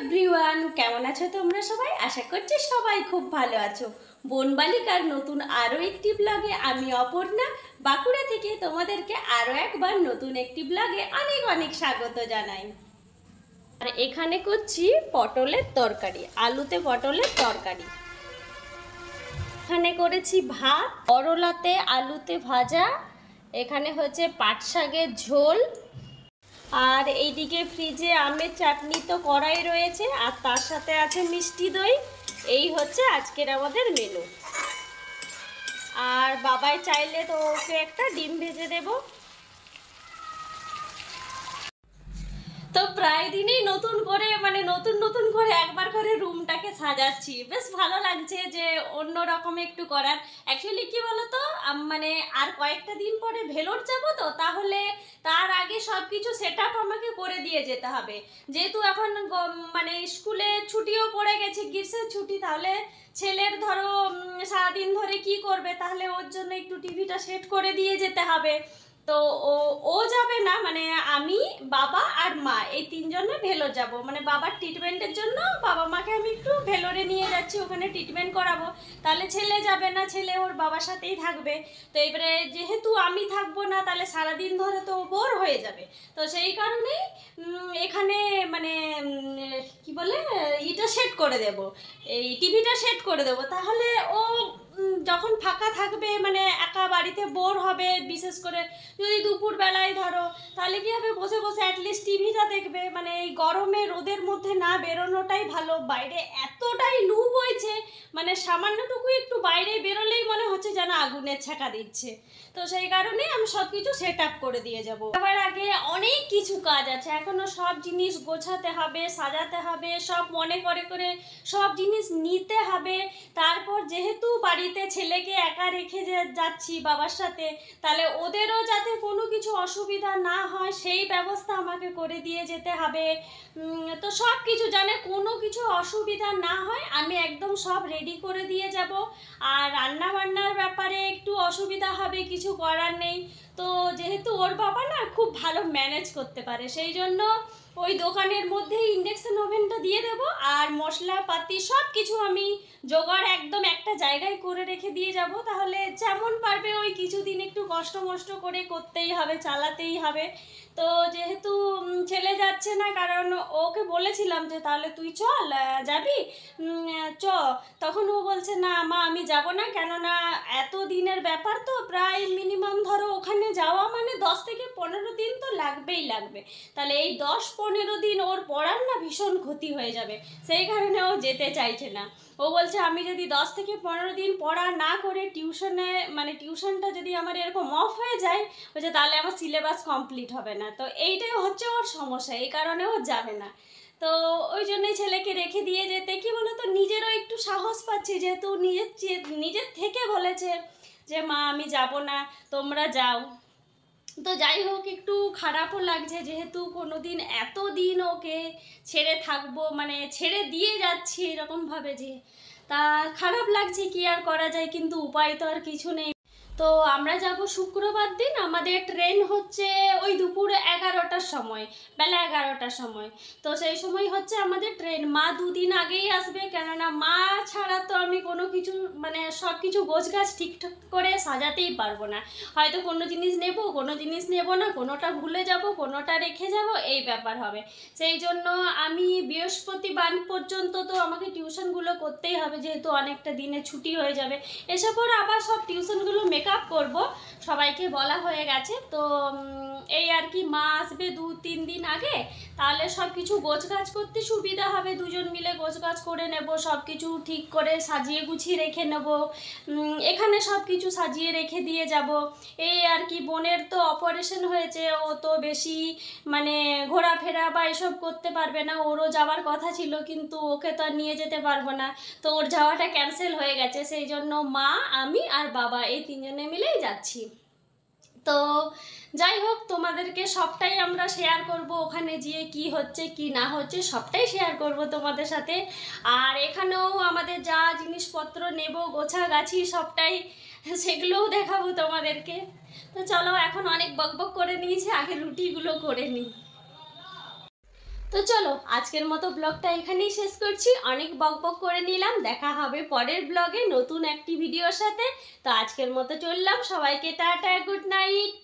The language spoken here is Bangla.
এভরিওয়ান, কেমন আছো তোমরা সবাই? আশা করছি সবাই খুব ভালো আছো। বনবালিকার নতুন আরও একটি ব্লগে আমি অপর্ণা বাঁকুড়া থেকে তোমাদেরকে আরও একবার নতুন একটি ব্লগে অনেক অনেক স্বাগত জানাই। আর এখানে করছি পটলের তরকারি, আলুতে পটলের তরকারি। এখানে করেছি ভাত, করলাতে আলুতে ভাজা, এখানে হচ্ছে পাট শাকের ঝোল, আর এইদিকে ফ্রিজে আমের চাটনি তো করাই রয়েছে, আর তার সাথে আছে মিষ্টি দই। এই হচ্ছে আজকের আমাদের মেনু। আর বাবাই চাইলে তো ওকে একটা ডিম ভেজে দেবো। তো প্রায় দিনই নতুন করে একবার করে রুমটাকে সাজাচ্ছি, বেশ ভালো লাগছে যে অন্য রকম একটু করার। অ্যাকচুয়ালি কি বলতো, মানে আর কয়েকটা দিন পরে ভেলোর যাব, তো তাহলে তার আগে সব কিছু সেট আপ আমাকে করে দিয়ে যেতে হবে। যেহেতু এখন মানে স্কুলে ছুটিও পড়ে গেছে, গ্রীষ্মের ছুটি, তাহলে ছেলের ধরো সারাদিন ধরে কি করবে, তাহলে ওর জন্য একটু টিভিটা সেট করে দিয়ে যেতে হবে। তো ও যাবে না, মানে আমি, বাবা আর মা, এই তিনজনে ভেলোর যাব। মানে বাবার ট্রিটমেন্টের জন্য বাবা মাকে আমি একটু ভেলোরে নিয়ে যাচ্ছি, ওখানে ট্রিটমেন্ট করাবো। তাহলে ছেলে যাবে না, ছেলে ওর বাবার সাথেই থাকবে। তো এবারে যেহেতু আমি থাকবো না, তাহলে সারাদিন ধরে তো বোর হয়ে যাবে। তো সেই কারণেই এখানে মানে কি বলে, এটা সেট করে দেব, এই টিভিটা সেট করে দেব। তাহলে ও যখন ফাঁকা থাকবে, মানে একা বাড়িতে বোর হবে, বিশেষ করে যদি দুপুর বেলায় ধরো, তাহলে কি হবে, বসে বসে অ্যাটলিস্ট টিভিটা দেখবে। মানে এই গরমে রোদের মধ্যে না বেরোনোটাই ভালো। বাইরে এতটাই লু বইছে, মানে সামান্যটুকু একটু বাইরে বেরোলেই মনে হচ্ছে যেন আগুনের ছ্যাঁকা দিচ্ছে। তো সেই কারণে আমি সব কিছু সেট আপ করে দিয়ে যাব। সবার আগে অনেক কিছু কাজ আছে, এখনো সব জিনিস গোছাতে হবে, সাজাতে হবে, সব মনে করে করে সব জিনিস নিতে হবে। তারপর যেহেতু বাড়িতে ছেলেকে একা রেখে যাচ্ছি বাবার সাথে, তাহলে ওদেরও যাতে কোনো কিছু অসুবিধা না হয় সেই ব্যবস্থা আমাকে করে দিয়ে যেতে হবে। তো সব কিছু জানে কোনো কিছু অসুবিধা না হয় আমি একদম সব রেডি করে দিয়ে যাব। আর রান্না বান্নার ব্যাপারে একটু অসুবিধা হবে, কিছু করার নেই। তো যেহেতু ওর বাবা না খুব ভালো ম্যানেজ করতে পারে, সেই জন্য ওই দোকানের মধ্যেই ইন্ডাকশন ওভেনটা দিয়ে দেবো, আর মশলাপাতি সব কিছু আমি জোগাড় একদম একটা জায়গায় করে রেখে দিয়ে যাব। তাহলে যেমন পারবে ওই কিছুদিন একটু কষ্ট মষ্ট করে করতেই হবে, চালাতেই হবে। তো যেহেতু ছেলে যাচ্ছে না, কারণ ওকে বলেছিলাম যে তাহলে তুই চল, যাবি, চ, তখন ও বলছে না মা আমি যাব না, কেননা এত দিনের ব্যাপার তো, প্রায় মিনিমাম ধরো ওখানে যাওয়া মানে 10 থেকে 15 দিন তো লাগবেই লাগবে। তাহলে এই 10-15 দিন ওর পড়ার না ভীষণ ক্ষতি হয়ে যাবে, সেই কারণে ও যেতে চাইছে না। ও বলছে আমি যদি 10 থেকে 15 দিন পড়া না করে টিউশনে, মানে টিউশনটা যদি আমার এরকম অফ হয়ে যায়, বলছে তাহলে আমার সিলেবাস কমপ্লিট হবে না। তো এইটাই হচ্ছে ওর সমস্যা, এই কারণে ও যাবে না। তো ওই জন্যই ছেলেকে রেখে দিয়ে যেতে, কি বলতো, নিজেরও একটু সাহস পাচ্ছি, যেহেতু নিজের থেকে বলেছে যে মা আমি যাব না, তোমরা যাও। তো যাই হোক, একটু খারাপও লাগছে, যেহেতু কোনো দিন এত দিন ওকে ছেড়ে থাকবো, মানে ছেড়ে দিয়ে যাচ্ছি এরকমভাবে, যে তা খারাপ লাগছে, কি আর করা যায়, কিন্তু উপায় তো আর কিছু নেই। তো আমরা যাব শুক্রবার দিন, আমাদের ট্রেন হচ্ছে ওই দুপুর 11টার সময়, বেলা 11টার সময়। তো সেই সময় হচ্ছে আমাদের ট্রেন। মা দুদিন আগেই আসবে, কেননা মা ছাড়া তো আমি কোনো কিছু, মানে সব কিছু গোছগাছ ঠিকঠাক করে সাজাতেই পারবো না। হয়তো কোনো জিনিস নেব, কোনো জিনিস নেব না, কোনোটা ভুলে যাব, কোনোটা রেখে যাব, এই ব্যাপার হবে। সেই জন্য আমি বৃহস্পতিবার পর্যন্ত তো আমাকে টিউশনগুলো করতেই হবে, যেহেতু অনেকটা দিনে ছুটি হয়ে যাবে। এসব পর আবার সব টিউশনগুলো মেকআপ করব, সবাইকে বলা হয়ে গেছে। তো এই আর কি, মা আসবে 2-3 দিন আগে, তাহলে সব কিছু গোছগাছ করতে সুবিধা হবে, দুজন মিলে গোছগাছ করে নেব, সব কিছু ঠিক করে সাজিয়ে গুছিয়ে রেখে নেব, এখানে সব কিছু সাজিয়ে রেখে দিয়ে যাব। এই আর কি, বোনের তো অপারেশন হয়েছে, ও তো বেশি মানে ঘোরাফেরা বা এসব করতে পারবে না, ওরও যাওয়ার কথা ছিল, কিন্তু ওকে তো আর নিয়ে যেতে পারবো না। তো ওর যাওয়াটা ক্যান্সেল হয়ে গেছে, সেই জন্য মা, আমি আর বাবা এই তিনজনে মিলেই যাচ্ছি। তো যাই হোক, তোমাদেরকে সবটাই আমরা শেয়ার করব, ওখানে গিয়ে কি হচ্ছে কি না হচ্ছে সবটাই শেয়ার করব তোমাদের সাথে। আর এখানেও আমাদের যা জিনিসপত্র নেব, গোছাগাছি সবটাই, সেগুলোও দেখাবো তোমাদেরকে। তো চলো, এখন অনেক বকবক করে নিয়েছি, আগে রুটিগুলো করে নিই। তো চলো আজকের মতো ব্লগটা এখানেই শেষ করছি। অনেক বকবক করে নিলাম, দেখা হবে পরের ব্লগে নতুন একটি ভিডিওর সাথে। তো আজকের মতো চললাম, সবাইকে টাটা, গুড নাইট।